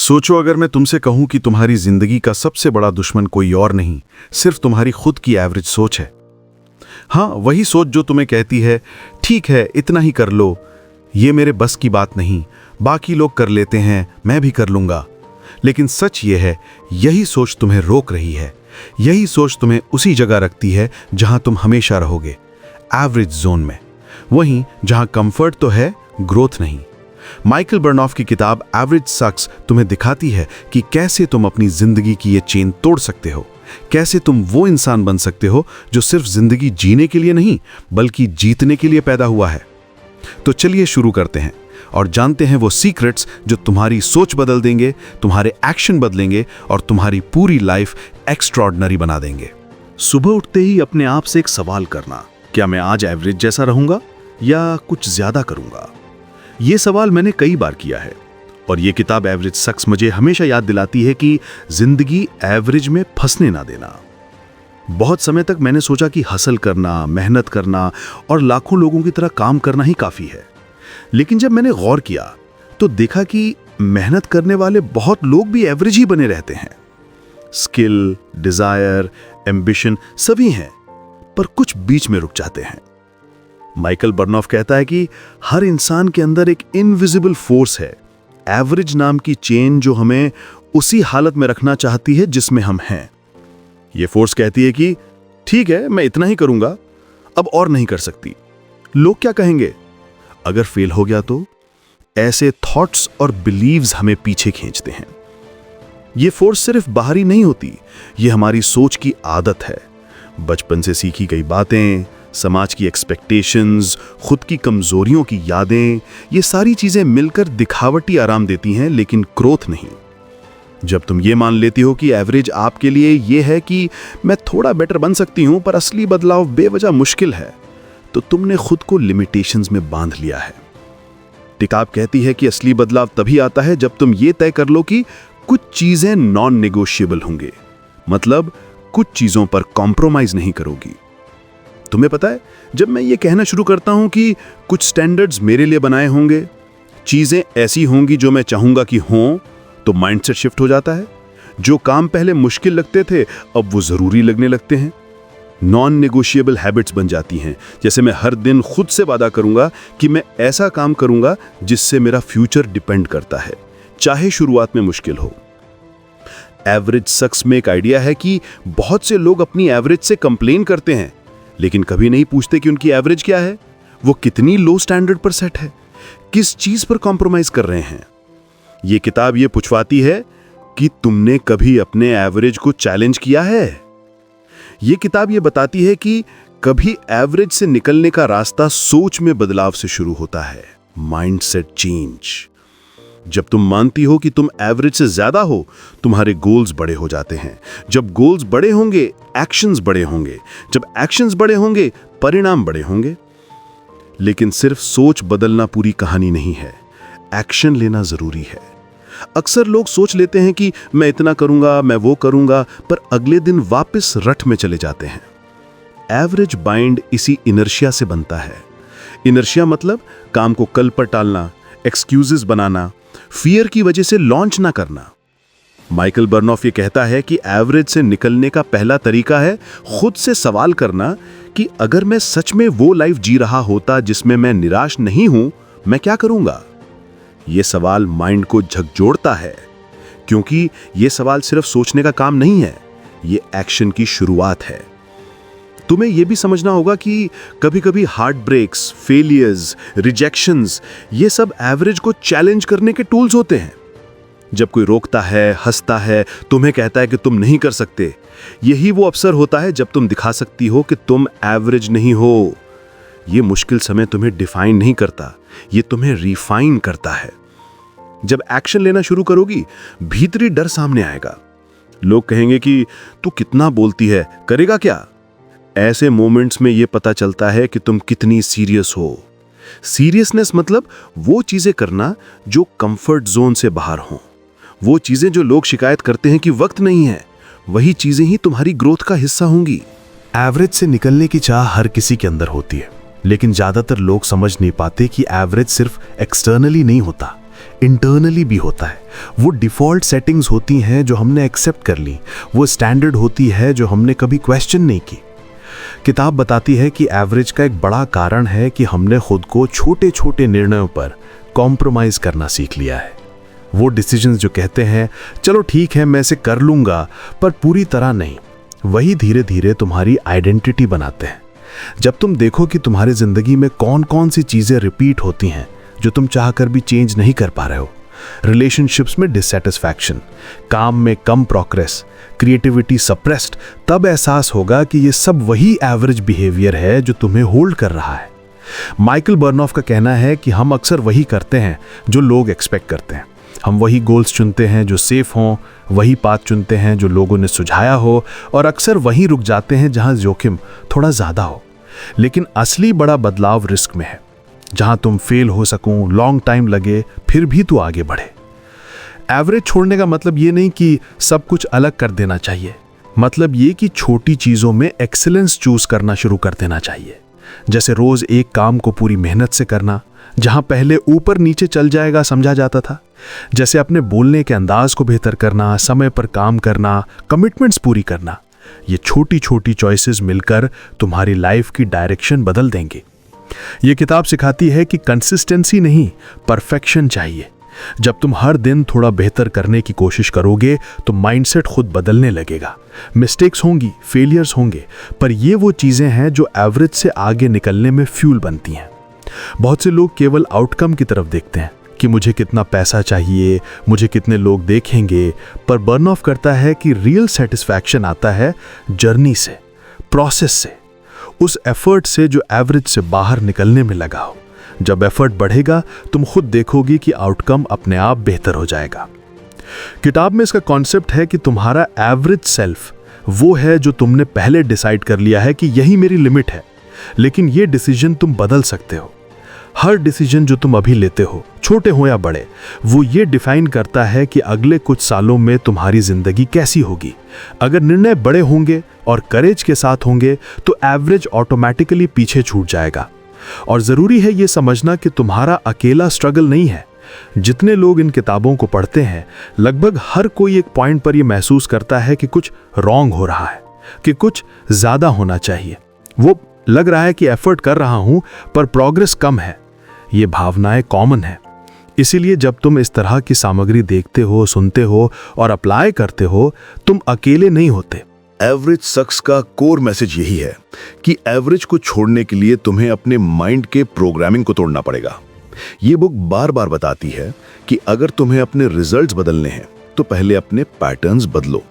सोचो अगर मैं तुमसे कहूं कि तुम्हारी जिंदगी का सबसे बड़ा दुश्मन कोई और नहीं, सिर्फ तुम्हारी खुद की एवरेज सोच है। हाँ, वही सोच जो तुम्हें कहती है ठीक है इतना ही कर लो, ये मेरे बस की बात नहीं, बाकी लोग कर लेते हैं मैं भी कर लूंगा। लेकिन सच ये है, यही सोच तुम्हें रोक रही है। यही सोच तुम्हें उसी जगह रखती है जहां तुम हमेशा रहोगे, एवरेज जोन में, वहीं जहां कंफर्ट तो है, ग्रोथ नहीं। माइकल बर्नॉफ की किताब एवरेज सक्स तुम्हें दिखाती है कि कैसे तुम अपनी जिंदगी की ये चेन तोड़ सकते हो, कैसे तुम वो इंसान बन सकते हो जो सिर्फ जिंदगी जीने के लिए नहीं बल्कि जीतने के लिए पैदा हुआ है। तो चलिए शुरू करते हैं और जानते हैं वो सीक्रेट्स जो तुम्हारी सोच बदल देंगे, तुम्हारे एक्शन बदलेंगे और तुम्हारी पूरी लाइफ एक्स्ट्रॉर्डिनरी बना देंगे। सुबह उठते ही अपने आप से एक सवाल करना, क्या मैं आज एवरेज जैसा रहूंगा या कुछ ज्यादा करूंगा? ये सवाल मैंने कई बार किया है और ये किताब एवरेज सक्स मुझे हमेशा याद दिलाती है कि जिंदगी एवरेज में फंसने ना देना। बहुत समय तक मैंने सोचा कि हसल करना, मेहनत करना और लाखों लोगों की तरह काम करना ही काफी है। लेकिन जब मैंने गौर किया तो देखा कि मेहनत करने वाले बहुत लोग भी एवरेज ही बने रहते हैं। स्किल, डिजायर, एम्बिशन सभी हैं, पर कुछ बीच में रुक जाते हैं। माइकल बर्नॉफ कहता है कि हर इंसान के अंदर एक इनविजिबल फोर्स है, एवरेज नाम की चेन, जो हमें उसी हालत में रखना चाहती है जिसमें हम हैं। यह फोर्स कहती है कि ठीक है मैं इतना ही करूंगा, अब और नहीं कर सकती, लोग क्या कहेंगे, अगर फेल हो गया तो? ऐसे थॉट्स और बिलीव्स हमें पीछे खींचते हैं। यह फोर्स सिर्फ बाहरी नहीं होती, यह हमारी सोच की आदत है। बचपन से सीखी गई बातें, समाज की एक्सपेक्टेशंस, खुद की कमजोरियों की यादें, ये सारी चीजें मिलकर दिखावटी आराम देती हैं लेकिन ग्रोथ नहीं। जब तुम ये मान लेती हो कि एवरेज आपके लिए ये है कि मैं थोड़ा बेटर बन सकती हूं पर असली बदलाव बेवजह मुश्किल है, तो तुमने खुद को लिमिटेशंस में बांध लिया है। किताब कहती है कि असली बदलाव तभी आता है जब तुम ये तय कर लो कि कुछ चीजें नॉन नेगोशिएबल होंगे, मतलब कुछ चीजों पर कॉम्प्रोमाइज नहीं करोगी। तुम्हें पता है, जब मैं ये कहना शुरू करता हूं कि कुछ स्टैंडर्ड्स मेरे लिए बनाए होंगे, चीजें ऐसी होंगी जो मैं चाहूंगा कि हों, तो माइंडसेट शिफ्ट हो जाता है। जो काम पहले मुश्किल लगते थे अब वो जरूरी लगने लगते हैं। नॉन नेगोशिएबल हैबिट्स बन जाती हैं, जैसे मैं हर दिन खुद से वादा करूंगा कि मैं ऐसा काम करूंगा जिससे मेरा फ्यूचर डिपेंड करता है, चाहे शुरुआत में मुश्किल हो। एवरेज सक्स में एक आइडिया है कि बहुत से लोग अपनी एवरेज से कंप्लेन करते हैं लेकिन कभी नहीं पूछते कि उनकी एवरेज क्या है, वो कितनी लो स्टैंडर्ड पर सेट है, किस चीज पर कॉम्प्रोमाइज कर रहे हैं। ये किताब ये पूछवाती है कि तुमने कभी अपने एवरेज को चैलेंज किया है। ये किताब ये बताती है कि कभी एवरेज से निकलने का रास्ता सोच में बदलाव से शुरू होता है, माइंडसेट चेंज। जब तुम मानती हो कि तुम एवरेज से ज्यादा हो, तुम्हारे गोल्स बड़े हो जाते हैं। जब गोल्स बड़े होंगे, एक्शंस बड़े होंगे। जब एक्शंस बड़े होंगे, परिणाम बड़े होंगे। लेकिन सिर्फ सोच बदलना पूरी कहानी नहीं है, एक्शन लेना जरूरी है। अक्सर लोग सोच लेते हैं कि मैं इतना करूंगा, मैं वो करूंगा, पर अगले दिन वापस रट में चले जाते हैं। एवरेज बाइंड इसी इनर्शिया से बनता है। इनर्शिया मतलब काम को कल पर टालना, एक्सक्यूजेस बनाना, फियर की वजह से लॉन्च ना करना। माइकल बर्नॉफ ये कहता है कि एवरेज से निकलने का पहला तरीका है खुद से सवाल करना कि अगर मैं सच में वो लाइफ जी रहा होता जिसमें मैं निराश नहीं हूं, मैं क्या करूंगा? ये सवाल माइंड को झकझोरता है, क्योंकि ये सवाल सिर्फ सोचने का काम नहीं है, ये एक्शन की शुरुआत है। तुम्हें यह भी समझना होगा कि कभी-कभी हार्ट ब्रेक्स, फेलियर्स, रिजेक्शंस, ये सब एवरेज को चैलेंज करने के टूल्स होते हैं। जब कोई रोकता है, हंसता है, तुम्हें कहता है कि तुम नहीं कर सकते, यही वो अवसर होता है जब तुम दिखा सकती हो कि तुम एवरेज नहीं हो। ये मुश्किल समय तुम्हें डिफाइन नहीं करता, ये तुम्हें रिफाइन करता है। जब एक्शन लेना शुरू करोगी, भीतरी डर सामने आएगा। लोग कहेंगे कि तू कितना बोलती है, करेगा क्या? ऐसे मोमेंट्स में यह पता चलता है कि तुम कितनी सीरियस हो। सीरियसनेस मतलब वो चीजें करना जो कंफर्ट जोन से बाहर हों। वो चीजें जो लोग शिकायत करते हैं कि वक्त नहीं है, वही चीजें ही तुम्हारी ग्रोथ का हिस्सा होंगी। एवरेज से निकलने की चाह हर किसी के अंदर होती है, लेकिन ज्यादातर लोग समझ नहीं पाते कि एवरेज सिर्फ एक्सटर्नली नहीं होता, इंटरनली भी होता है। वो डिफ़ॉल्ट सेटिंग्स होती हैं जो हमने एक्सेप्ट कर ली, वो स्टैंडर्ड होती है जो हमने कभी क्वेश्चन नहीं की। किताब बताती है कि एवरेज का एक बड़ा कारण है कि हमने खुद को छोटे छोटे निर्णयों पर कॉम्प्रोमाइज़ करना सीख लिया है। वो डिसीजंस जो कहते हैं चलो ठीक है मैं इसे कर लूँगा पर पूरी तरह नहीं, वही धीरे धीरे तुम्हारी आइडेंटिटी बनाते हैं। जब तुम देखो कि तुम्हारी ज़िंदगी में कौन कौन सी चीज़ें रिपीट होती हैं जो तुम चाहकर भी चेंज नहीं कर पा रहे हो, रिलेशनशिप्स में डिससेटिस्फैक्शन, काम में कम प्रोग्रेस, क्रिएटिविटी सप्रेस्ड, तब एहसास होगा कि ये सब वही एवरेज बिहेवियर है जो तुम्हें होल्ड कर रहा है। माइकल बर्नॉफ का कहना है कि हम अक्सर वही करते हैं जो लोग एक्सपेक्ट करते हैं। हम वही गोल्स चुनते हैं जो सेफ हों, वही पाथ चुनते हैं जो लोगों ने सुझाया हो, और अक्सर वहीं रुक जाते हैं जहां जोखिम थोड़ा ज़्यादा हो। लेकिन असली बड़ा बदलाव रिस्क में है, जहां तुम फेल हो सकूं, लॉन्ग टाइम लगे, फिर भी तू आगे बढ़े। एवरेज छोड़ने का मतलब ये नहीं कि सब कुछ अलग कर देना चाहिए, मतलब ये कि छोटी चीज़ों में एक्सीलेंस चूज करना शुरू कर देना चाहिए। जैसे रोज एक काम को पूरी मेहनत से करना, जहां पहले ऊपर नीचे चल जाएगा समझा जाता था। जैसे अपने बोलने के अंदाज को बेहतर करना, समय पर काम करना, कमिटमेंट्स पूरी करना। ये छोटी छोटी चॉइसेस मिलकर तुम्हारी लाइफ की डायरेक्शन बदल देंगे। ये किताब सिखाती है कि कंसिस्टेंसी नहीं, परफेक्शन चाहिए। जब तुम हर दिन थोड़ा बेहतर करने की कोशिश करोगे तो माइंडसेट खुद बदलने लगेगा। मिस्टेक्स होंगी, फेलियर्स होंगे, पर ये वो चीज़ें हैं जो एवरेज से आगे निकलने में फ्यूल बनती हैं। बहुत से लोग केवल आउटकम की तरफ देखते हैं कि मुझे कितना पैसा चाहिए, मुझे कितने लोग देखेंगे, पर बर्नऑफ करता है कि रियल सेटिस्फैक्शन आता है जर्नी से, प्रोसेस से, उस एफर्ट से जो एवरेज से बाहर निकलने में लगा हो। जब एफर्ट बढ़ेगा तुम खुद देखोगी कि आउटकम अपने आप बेहतर हो जाएगा। किताब में इसका कॉन्सेप्ट है कि तुम्हारा एवरेज सेल्फ वो है जो तुमने पहले डिसाइड कर लिया है कि यही मेरी लिमिट है, लेकिन ये डिसीजन तुम बदल सकते हो। हर डिसीजन जो तुम अभी लेते हो, छोटे हो या बड़े, वो ये डिफाइन करता है कि अगले कुछ सालों में तुम्हारी जिंदगी कैसी होगी। अगर निर्णय बड़े होंगे और करेज के साथ होंगे तो एवरेज ऑटोमेटिकली पीछे छूट जाएगा। और जरूरी है ये समझना कि तुम्हारा अकेला स्ट्रगल नहीं है। जितने लोग इन किताबों को पढ़ते हैं, लगभग हर कोई एक पॉइंट पर यह महसूस करता है कि कुछ रॉन्ग हो रहा है, कि कुछ ज्यादा होना चाहिए। वो लग रहा है कि एफर्ट कर रहा हूं पर प्रोग्रेस कम है। ये भावनाएं कॉमन है। इसीलिए जब तुम इस तरह की सामग्री देखते हो, सुनते हो और अप्लाई करते हो, तुम अकेले नहीं होते। एवरेज सक्स का कोर मैसेज यही है कि एवरेज को छोड़ने के लिए तुम्हें अपने माइंड के प्रोग्रामिंग को तोड़ना पड़ेगा। ये बुक बार बार बताती है कि अगर तुम्हें अपने रिजल्ट्स बदलने हैं तो पहले अपने पैटर्न्स बदलो।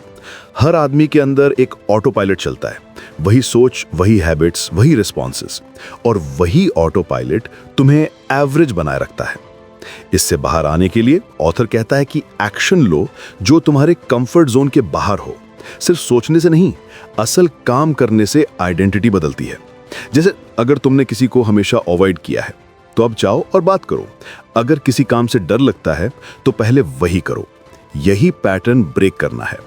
हर आदमी के अंदर एक ऑटो पायलट चलता है, वही सोच, वही हैबिट्स, वही रिस्पॉन्सेस, और वही ऑटो पायलट तुम्हें एवरेज बनाए रखता है। इससे बाहर आने के लिए ऑथर कहता है कि एक्शन लो जो तुम्हारे कंफर्ट जोन के बाहर हो। सिर्फ सोचने से नहीं, असल काम करने से आइडेंटिटी बदलती है। जैसे अगर तुमने किसी को हमेशा अवॉइड किया है तो अब जाओ और बात करो। अगर किसी काम से डर लगता है तो पहले वही करो। यही पैटर्न ब्रेक करना है।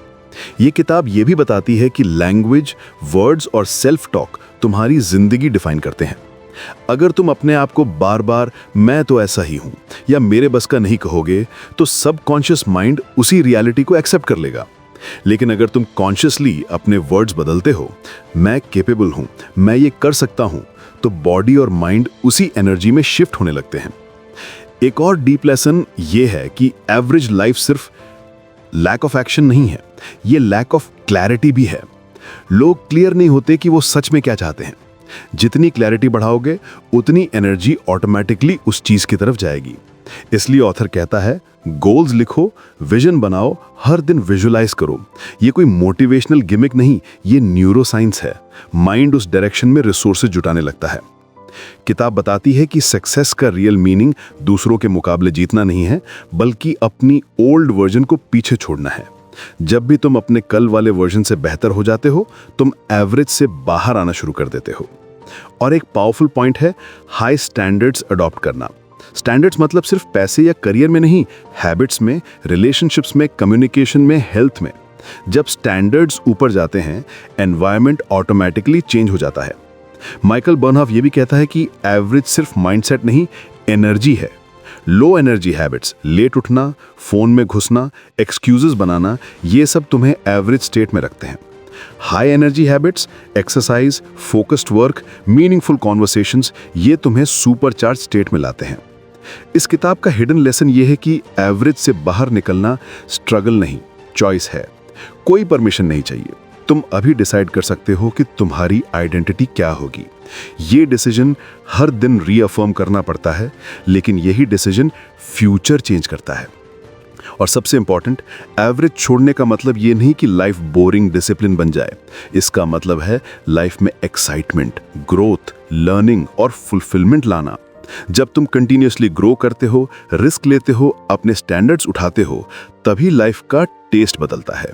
ये किताब ये भी बताती है कि लैंग्वेज, वर्ड्स और सेल्फ टॉक तुम्हारी जिंदगी डिफाइन करते हैं। अगर तुम अपने आप को बार बार मैं तो ऐसा ही हूं या मेरे बस का नहीं कहोगे तो सबकॉन्शियस माइंड उसी रियलिटी को एक्सेप्ट कर लेगा। लेकिन अगर तुम कॉन्शियसली अपने वर्ड्स बदलते हो, मैं कैपेबल हूं, मैं ये कर सकता हूं, तो बॉडी और माइंड उसी एनर्जी में शिफ्ट होने लगते हैं। एक और डीप लेसन ये है कि एवरेज लाइफ सिर्फ लैक ऑफ एक्शन नहीं है, ये लैक ऑफ क्लैरिटी भी है। लोग क्लियर नहीं होते कि वो सच में क्या चाहते हैं। जितनी क्लैरिटी बढ़ाओगे उतनी एनर्जी ऑटोमेटिकली उस चीज की तरफ जाएगी। इसलिए ऑथर कहता है, गोल्स लिखो, विजन बनाओ, हर दिन विजुलाइज करो। ये कोई मोटिवेशनल गिमिक नहीं, ये न्यूरोसाइंस है। माइंड उस डायरेक्शन में रिसोर्सेज जुटाने लगता है। किताब बताती है कि सक्सेस का रियल मीनिंग दूसरों के मुकाबले जीतना नहीं है, बल्कि अपनी ओल्ड वर्जन को पीछे छोड़ना है। जब भी तुम अपने कल वाले वर्जन से बेहतर हो जाते हो, तुम एवरेज से बाहर आना शुरू कर देते हो। और एक पावरफुल पॉइंट है हाई स्टैंडर्ड्स अडॉप्ट करना। स्टैंडर्ड्स मतलब सिर्फ पैसे या करियर में नहीं, हैबिट्स में, रिलेशनशिप्स में, कम्युनिकेशन में, हेल्थ में। जब स्टैंडर्ड्स ऊपर जाते हैं, एनवायरनमेंट ऑटोमेटिकली चेंज हो जाता है। माइकल बर्नहॉफ ये भी कहता है कि एवरेज सिर्फ माइंडसेट नहीं, एनर्जी है। लो एनर्जी हैबिट्स, लेट उठना, फोन में घुसना, एक्सक्यूजेस बनाना, ये सब तुम्हें एवरेज स्टेट में रखते हैं। High energy habits, exercise, focused work, meaningful conversations, ये तुम्हें सुपरचार्ज स्टेट में लाते हैं। इस किताब का हिडन लेसन ये है कि एवरेज से बाहर निकलना स्ट्रगल नहीं, चॉइस है। कोई परमिशन नहीं चाहिए। तुम अभी डिसाइड कर सकते हो कि तुम्हारी आइडेंटिटी क्या होगी। ये डिसीजन हर दिन रीअफर्म करना पड़ता है, लेकिन यही डिसीजन फ्यूचर चेंज करता है। और सबसे इंपॉर्टेंट, एवरेज छोड़ने का मतलब ये नहीं कि लाइफ बोरिंग डिसिप्लिन बन जाए। इसका मतलब है लाइफ में एक्साइटमेंट, ग्रोथ, लर्निंग और फुलफिलमेंट लाना। जब तुम कंटिन्यूअसली ग्रो करते हो, रिस्क लेते हो, अपने स्टैंडर्ड्स उठाते हो, तभी लाइफ का टेस्ट बदलता है।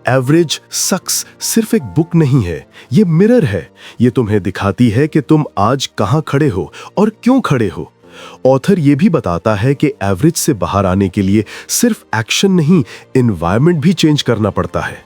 एवरेज सक्स सिर्फ एक बुक नहीं है, ये मिरर है। ये तुम्हें दिखाती है कि तुम आज कहां खड़े हो और क्यों खड़े हो। ऑथर ये भी बताता है कि एवरेज से बाहर आने के लिए सिर्फ एक्शन नहीं, एनवायरनमेंट भी चेंज करना पड़ता है,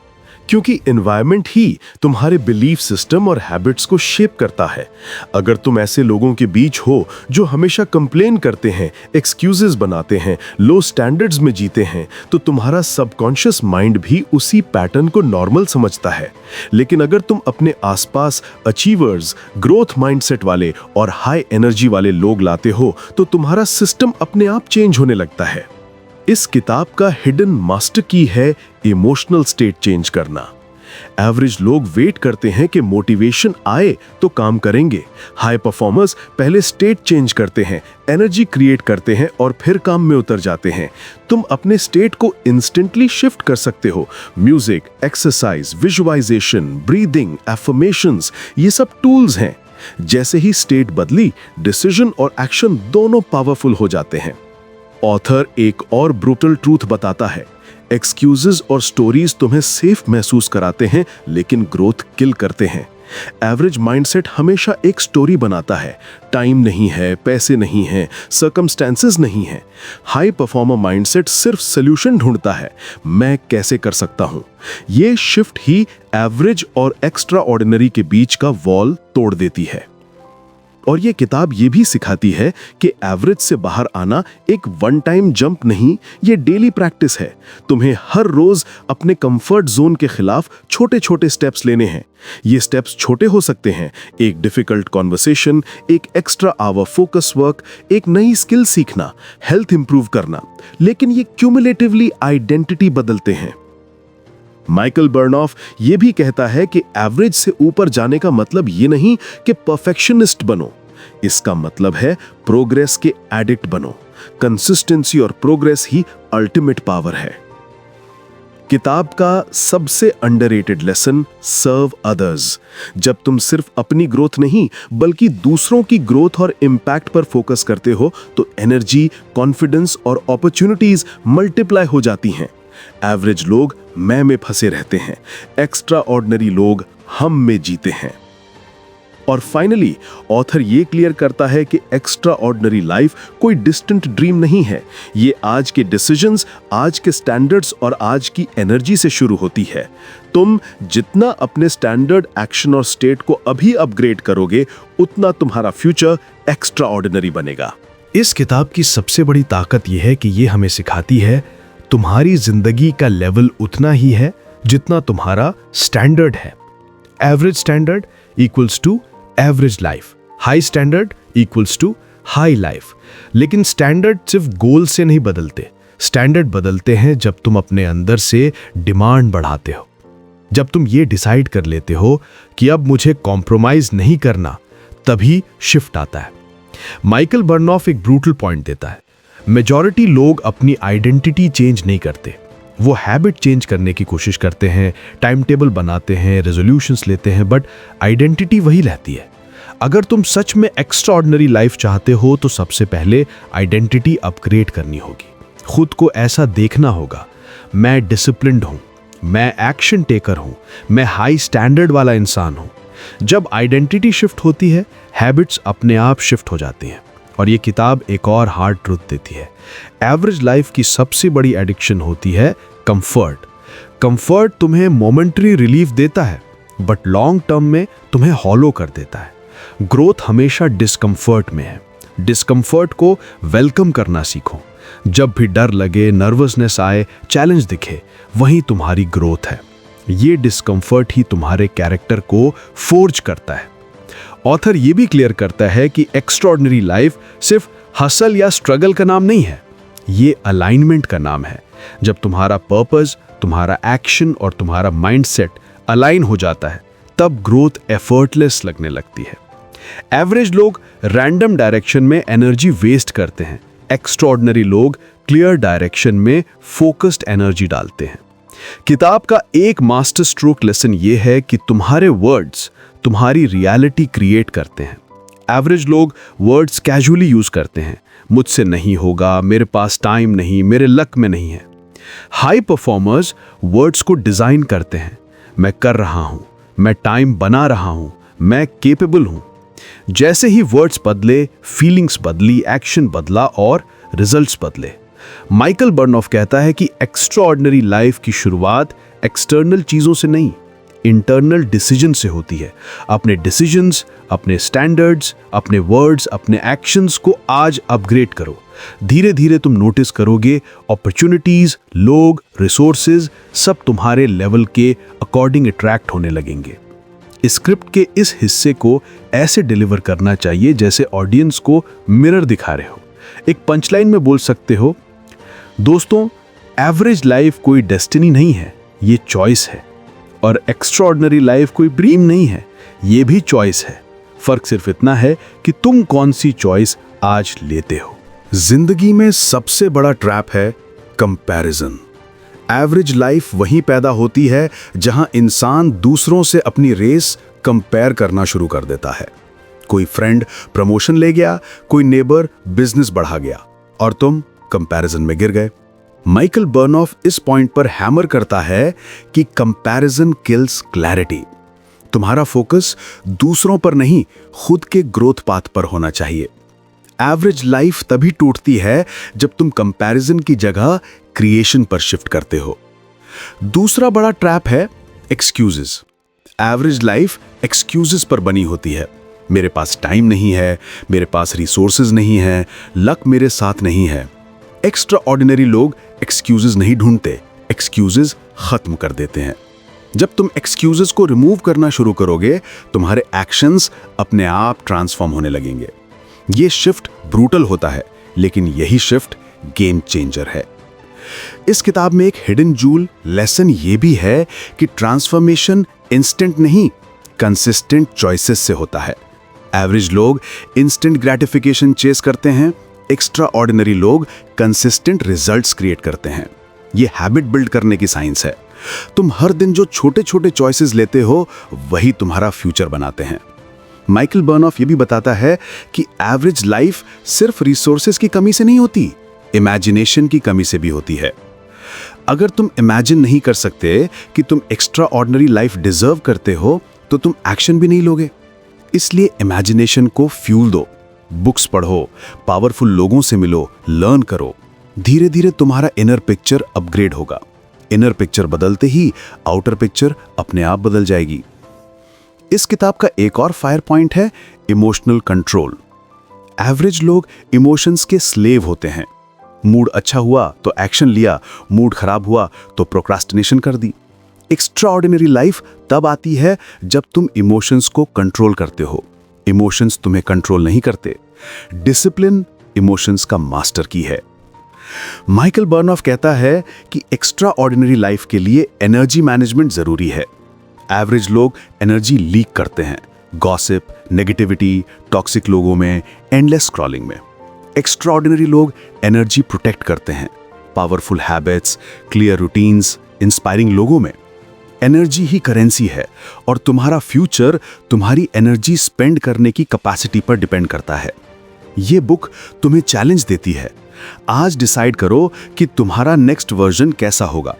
क्योंकि एनवायरनमेंट ही तुम्हारे बिलीफ सिस्टम और हैबिट्स को शेप करता है। अगर तुम ऐसे लोगों के बीच हो जो हमेशा कंप्लेन करते हैं, एक्सक्यूजेस बनाते हैं, लो स्टैंडर्ड्स में जीते हैं, तो तुम्हारा सबकॉन्शियस माइंड भी उसी पैटर्न को नॉर्मल समझता है। लेकिन अगर तुम अपने आसपास अचीवर्स, ग्रोथ माइंडसेट वाले और हाई एनर्जी वाले लोग लाते हो, तो तुम्हारा सिस्टम अपने आप चेंज होने लगता है। इस किताब का हिडन मास्टर की है इमोशनल स्टेट चेंज करना। एवरेज लोग वेट करते हैं कि मोटिवेशन आए तो काम करेंगे। हाई परफॉर्मर्स पहले स्टेट चेंज करते हैं, एनर्जी क्रिएट करते हैं और फिर काम में उतर जाते हैं। तुम अपने स्टेट को इंस्टेंटली शिफ्ट कर सकते हो। Music, exercise, visualisation, breathing, affirmations, ये सब टूल्स हैं। जैसे ही स्टेट बदली, डिसीजन और एक्शन दोनों पावरफुल हो जाते हैं। ऑथर एक और ब्रूटल ट्रूथ बताता है, एक्सक्यूजेस और स्टोरीज तुम्हें सेफ महसूस कराते हैं, लेकिन ग्रोथ किल करते हैं। एवरेज माइंडसेट हमेशा एक स्टोरी बनाता है। टाइम नहीं है, पैसे नहीं है, सर्कमस्टेंसेस नहीं है। हाई परफॉर्मर माइंडसेट सिर्फ सॉल्यूशन ढूंढता है, मैं कैसे कर सकता हूं। ये शिफ्ट ही एवरेज और एक्स्ट्रा ऑर्डिनरी के बीच का वॉल तोड़ देती है। और ये किताब ये भी सिखाती है कि एवरेज से बाहर आना एक वन टाइम जंप नहीं, ये डेली प्रैक्टिस है। तुम्हें हर रोज अपने कंफर्ट जोन के खिलाफ छोटे छोटे स्टेप्स लेने हैं। ये स्टेप्स छोटे हो सकते हैं, एक डिफिकल्ट कॉन्वर्सेशन, एक एक्स्ट्रा आवर फोकस वर्क, एक नई स्किल सीखना, हेल्थ इंप्रूव करना, लेकिन ये क्यूमुलेटिवली आइडेंटिटी बदलते हैं। माइकल बर्नॉफ ये भी कहता है कि एवरेज से ऊपर जाने का मतलब ये नहीं कि परफेक्शनिस्ट बनो, इसका मतलब है प्रोग्रेस के एडिक्ट बनो। कंसिस्टेंसी और प्रोग्रेस ही अल्टीमेट पावर है। किताब का सबसे अंडररेटेड लेसन, सर्व अदर्स। जब तुम सिर्फ अपनी ग्रोथ नहीं बल्कि दूसरों की ग्रोथ और इम्पैक्ट पर फोकस करते हो, तो एनर्जी, कॉन्फिडेंस और अपॉर्चुनिटीज मल्टीप्लाई हो जाती हैं। एवरेज लोग मैं में फंसे रहते हैं, एक्स्ट्रा ऑर्डिनरी लोग हम में जीते हैं। और फाइनली ऑथर ये क्लियर करता है कि एक्स्ट्रा ऑर्डिनरी लाइफ कोई डिस्टेंट ड्रीम नहीं है। ये आज के डिसीजंस, आज के स्टैंडर्ड्स और आज की एनर्जी से शुरू होती है। तुम जितना अपने स्टैंडर्ड, एक्शन और स्टेट को अभी अपग्रेड करोगे, उतना तुम्हारा फ्यूचर एक्स्ट्रा ऑर्डिनरी बनेगा। इस किताब की सबसे बड़ी ताकत यह है कि ये हमें सिखाती है तुम्हारी जिंदगी का लेवल उतना ही है जितना तुम्हारा स्टैंडर्ड है। Average standard equals to average life, high standard equals to high life. लेकिन स्टैंडर्ड सिर्फ गोल से नहीं बदलते, स्टैंडर्ड बदलते हैं जब तुम अपने अंदर से डिमांड बढ़ाते हो। जब तुम ये डिसाइड कर लेते हो कि अब मुझे कॉम्प्रोमाइज नहीं करना, तभी शिफ्ट आता है। माइकल बर्नॉफ एक ब्रूटल पॉइंट देता है, मेजॉरिटी लोग अपनी आइडेंटिटी चेंज नहीं करते, वो हैबिट चेंज करने की कोशिश करते हैं, टाइम टेबल बनाते हैं, रेजोल्यूशंस लेते हैं, बट आइडेंटिटी वही रहती है। अगर तुम सच में एक्स्ट्रा ऑर्डिनरी लाइफ चाहते हो तो सबसे पहले आइडेंटिटी अपग्रेड करनी होगी। खुद को ऐसा देखना होगा, मैं डिसिप्लिन्ड हूं, मैं एक्शन टेकर हूं, मैं हाई स्टैंडर्ड वाला इंसान हूं। जब आइडेंटिटी शिफ्ट होती है, हैबिट्स अपने आप शिफ्ट हो जाती हैं। और ये किताब एक और हार्ड ट्रूथ देती है, एवरेज लाइफ की सबसे बड़ी एडिक्शन होती है कंफर्ट। कंफर्ट तुम्हें मोमेंटरी रिलीफ देता है, बट लॉन्ग टर्म में तुम्हें हॉलो कर देता है। ग्रोथ हमेशा डिस्कंफर्ट में है। डिस्कम्फर्ट को वेलकम करना सीखो। जब भी डर लगे, नर्वसनेस आए, चैलेंज दिखे, वहीं तुम्हारी ग्रोथ है। ये डिस्कम्फर्ट ही तुम्हारे कैरेक्टर को फोर्ज करता है। ऑथर ये भी क्लियर करता है कि एक्स्ट्रॉर्डिनरी लाइफ सिर्फ हसल या स्ट्रगल का नाम नहीं है, ये अलाइनमेंट का नाम है। जब तुम्हारा पर्पस, तुम्हारा एक्शन और तुम्हारा माइंडसेट अलाइन हो जाता है, तब ग्रोथ एफर्टलेस लगने लगती है। एवरेज लोग रैंडम डायरेक्शन में एनर्जी वेस्ट करते हैं, एक्स्ट्रॉर्डिनरी लोग क्लियर डायरेक्शन में फोकस्ड एनर्जी डालते हैं। किताब का एक मास्टर स्ट्रोक लेसन ये है कि तुम्हारे वर्ड्स तुम्हारी रियलिटी क्रिएट करते हैं। एवरेज लोग वर्ड्स कैजुअली यूज करते हैं, मुझसे नहीं होगा, मेरे पास टाइम नहीं, मेरे लक में नहीं है। हाई परफॉर्मर्स वर्ड्स को डिजाइन करते हैं, मैं कर रहा हूं, मैं टाइम बना रहा हूं, मैं केपेबल हूं। जैसे ही वर्ड्स बदले, फीलिंग्स बदली, एक्शन बदला और रिजल्ट्स बदले। माइकल बर्नऑफ कहता है कि एक्स्ट्राऑर्डिनरी लाइफ की शुरुआत एक्सटर्नल चीजों से नहीं, इंटरनल डिसीजन से होती है। अपने डिसीजंस, अपने स्टैंडर्ड्स, अपने वर्ड्स, अपने एक्शंस को आज अपग्रेड करो। धीरे धीरे तुम नोटिस करोगे अपॉर्चुनिटीज, लोग, रिसोर्सेज सब तुम्हारे लेवल के अकॉर्डिंग अट्रैक्ट होने लगेंगे। स्क्रिप्ट के इस हिस्से को ऐसे डिलीवर करना चाहिए जैसे ऑडियंस को मिरर दिखा रहे हो। एक पंचलाइन में बोल सकते हो, दोस्तों, एवरेज लाइफ कोई डेस्टिनी नहीं है, ये चॉइस है। और एक्स्ट्राऑर्डिनरी लाइफ कोई ड्रीम नहीं है, ये भी चॉइस है। फर्क सिर्फ इतना है कि तुम कौन सी चॉइस आज लेते हो। जिंदगी में सबसे बड़ा ट्रैप है कंपैरिजन। एवरेज लाइफ वहीं पैदा होती है जहां इंसान दूसरों से अपनी रेस कंपेयर करना शुरू कर देता है। कोई फ्रेंड प्रमोशन ले गया, कोई नेबर बिजनेस बढ़ा गया और तुम कंपैरिजन में गिर गए। माइकल बर्नऑफ इस पॉइंट पर हैमर करता है कि कंपैरिजन किल्स क्लैरिटी। तुम्हारा फोकस दूसरों पर नहीं, खुद के ग्रोथ पाथ पर होना चाहिए। एवरेज लाइफ तभी टूटती है जब तुम कंपैरिजन की जगह क्रिएशन पर शिफ्ट करते हो। दूसरा बड़ा ट्रैप है एक्सक्यूजेस। एवरेज लाइफ एक्सक्यूजेस पर बनी होती है। मेरे पास टाइम नहीं है, मेरे पास रिसोर्सेज नहीं है, लक मेरे साथ नहीं है। एक्स्ट्रा ऑर्डिनरी लोग एक्सक्यूजेस नहीं ढूंढते, एक्सक्यूजेस खत्म कर देते हैं। जब तुम एक्सक्यूजेस को रिमूव करना शुरू करोगे, तुम्हारे एक्शंस अपने आप ट्रांसफॉर्म होने लगेंगे। ये शिफ्ट ब्रूटल होता है, लेकिन यही शिफ्ट गेम चेंजर है। इस किताब में एक हिडन जूल लेसन ये भी है कि ट्रांसफॉर्मेशन इंस्टेंट नहीं, कंसिस्टेंट चॉइसेस से होता है। एवरेज लोग इंस्टेंट ग्रेटिफिकेशन चेस करते हैं, एक्स्ट्रा ऑर्डिनरी लोग कंसिस्टेंट रिजल्ट्स क्रिएट करते हैं। ये हैबिट बिल्ड करने की साइंस है। तुम हर दिन जो छोटे छोटे चॉइसेस लेते हो, वही तुम्हारा फ्यूचर बनाते हैं। माइकल बर्नऑफ ये भी बताता है कि एवरेज लाइफ सिर्फ रिसोर्सेज की कमी से नहीं होती, इमेजिनेशन की कमी से भी होती है। अगर तुम इमेजिन नहीं कर सकते कि तुम एक्स्ट्रा ऑर्डिनरी लाइफ डिजर्व करते हो, तो तुम एक्शन भी नहीं लोगे। इसलिए इमेजिनेशन को फ्यूल दो, बुक्स पढ़ो, पावरफुल लोगों से मिलो, लर्न करो। धीरे धीरे तुम्हारा इनर पिक्चर अपग्रेड होगा। इनर पिक्चर बदलते ही आउटर पिक्चर अपने आप बदल जाएगी। इस किताब का एक और फायर पॉइंट है इमोशनल कंट्रोल। एवरेज लोग इमोशंस के स्लेव होते हैं। मूड अच्छा हुआ तो एक्शन लिया, मूड खराब हुआ तो प्रोक्रास्टिनेशन कर दी। एक्स्ट्रा ऑर्डिनरी लाइफ तब आती है जब तुम इमोशंस को कंट्रोल करते हो। इमोशंस तुम्हें कंट्रोल नहीं करते। डिसिप्लिन इमोशंस का मास्टर की है। माइकल बर्नऑफ कहता है कि एक्स्ट्रा ऑर्डिनरी लाइफ के लिए एनर्जी मैनेजमेंट जरूरी है। एवरेज लोग एनर्जी लीक करते हैं, गॉसिप, नेगेटिविटी, टॉक्सिक लोगों में, एंडलेस स्क्रॉलिंग में। एक्स्ट्रा ऑर्डिनरी लोग एनर्जी प्रोटेक्ट करते हैं, powerful habits, clear routines, inspiring लोगों में। एनर्जी ही करेंसी है और तुम्हारा फ्यूचर तुम्हारी एनर्जी स्पेंड करने की कैपेसिटी पर डिपेंड करता है। ये बुक तुम्हें चैलेंज देती है। आज डिसाइड करो कि तुम्हारा नेक्स्ट वर्जन कैसा होगा।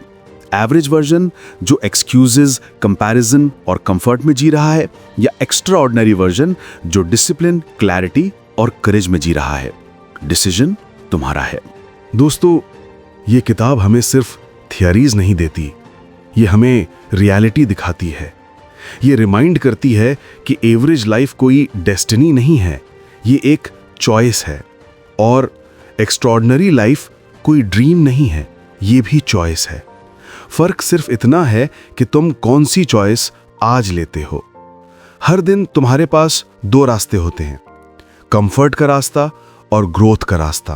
एवरेज वर्जन जो एक्सक्यूजेस, कंपैरिजन और कंफर्ट में जी रहा है, या एक्स्ट्रा ऑर्डिनरी वर्जन जो डिसिप्लिन, क्लैरिटी और करेज में जी रहा है। डिसीजन तुम्हारा है। दोस्तों, ये किताब हमें सिर्फ थियरीज नहीं देती, ये हमें रियलिटी दिखाती है। ये रिमाइंड करती है कि एवरेज लाइफ कोई डेस्टिनी नहीं है, ये एक चॉइस है, और एक्स्ट्रॉर्डिनरी लाइफ कोई ड्रीम नहीं है, ये भी चॉइस है। फर्क सिर्फ इतना है कि तुम कौन सी चॉइस आज लेते हो। हर दिन तुम्हारे पास दो रास्ते होते हैं, कंफर्ट का रास्ता और ग्रोथ का रास्ता।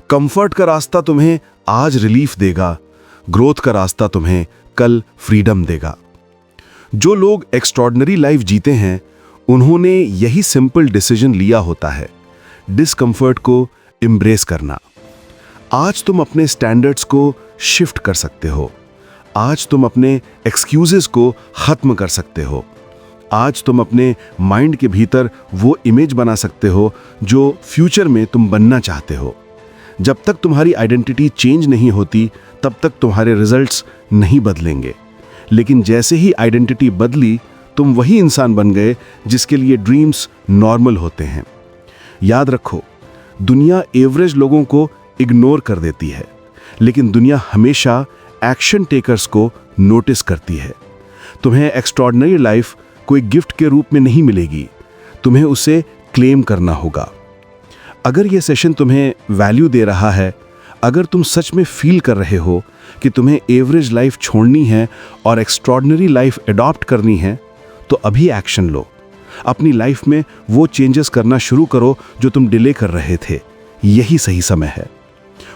कंफर्ट का रास्ता तुम्हें आज रिलीफ देगा, ग्रोथ का रास्ता तुम्हें कल फ्रीडम देगा। जो लोग एक्स्ट्रॉर्डिनरी लाइफ जीते हैं उन्होंने यही सिंपल डिसीजन लिया होता है, डिस्कंफर्ट को एम्ब्रेस करना। आज तुम अपने स्टैंडर्ड्स को शिफ्ट कर सकते हो, आज तुम अपने एक्सक्यूजेस को खत्म कर सकते हो, आज तुम अपने माइंड के भीतर वो इमेज बना सकते हो जो फ्यूचर में तुम बनना चाहते हो। जब तक तुम्हारी आइडेंटिटी चेंज नहीं होती तब तक तुम्हारे रिजल्ट्स नहीं बदलेंगे, लेकिन जैसे ही आइडेंटिटी बदली तुम वही इंसान बन गए जिसके लिए ड्रीम्स नॉर्मल होते हैं। याद रखो, दुनिया एवरेज लोगों को इग्नोर कर देती है, लेकिन दुनिया हमेशा एक्शन टेकर्स को नोटिस करती है। तुम्हें एक्स्ट्रॉर्डिनरी लाइफ कोई गिफ्ट के रूप में नहीं मिलेगी, तुम्हें उसे क्लेम करना होगा। अगर यह सेशन तुम्हें वैल्यू दे रहा है, अगर तुम सच में फील कर रहे हो कि तुम्हें एवरेज लाइफ छोड़नी है और एक्स्ट्रॉर्डिनरी लाइफ अडॉप्ट करनी है, तो अभी एक्शन लो। अपनी लाइफ में वो चेंजेस करना शुरू करो जो तुम डिले कर रहे थे। यही सही समय है।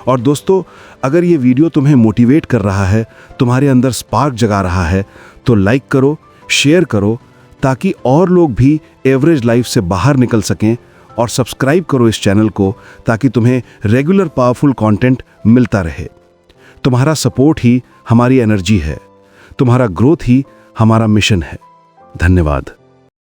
और दोस्तों, अगर ये वीडियो तुम्हें मोटिवेट कर रहा है, तुम्हारे अंदर स्पार्क जगा रहा है, तो लाइक करो, शेयर करो, ताकि और लोग भी एवरेज लाइफ से बाहर निकल सकें, और सब्सक्राइब करो इस चैनल को ताकि तुम्हें रेगुलर पावरफुल कंटेंट मिलता रहे। तुम्हारा सपोर्ट ही हमारी एनर्जी है, तुम्हारा ग्रोथ ही हमारा मिशन है। धन्यवाद।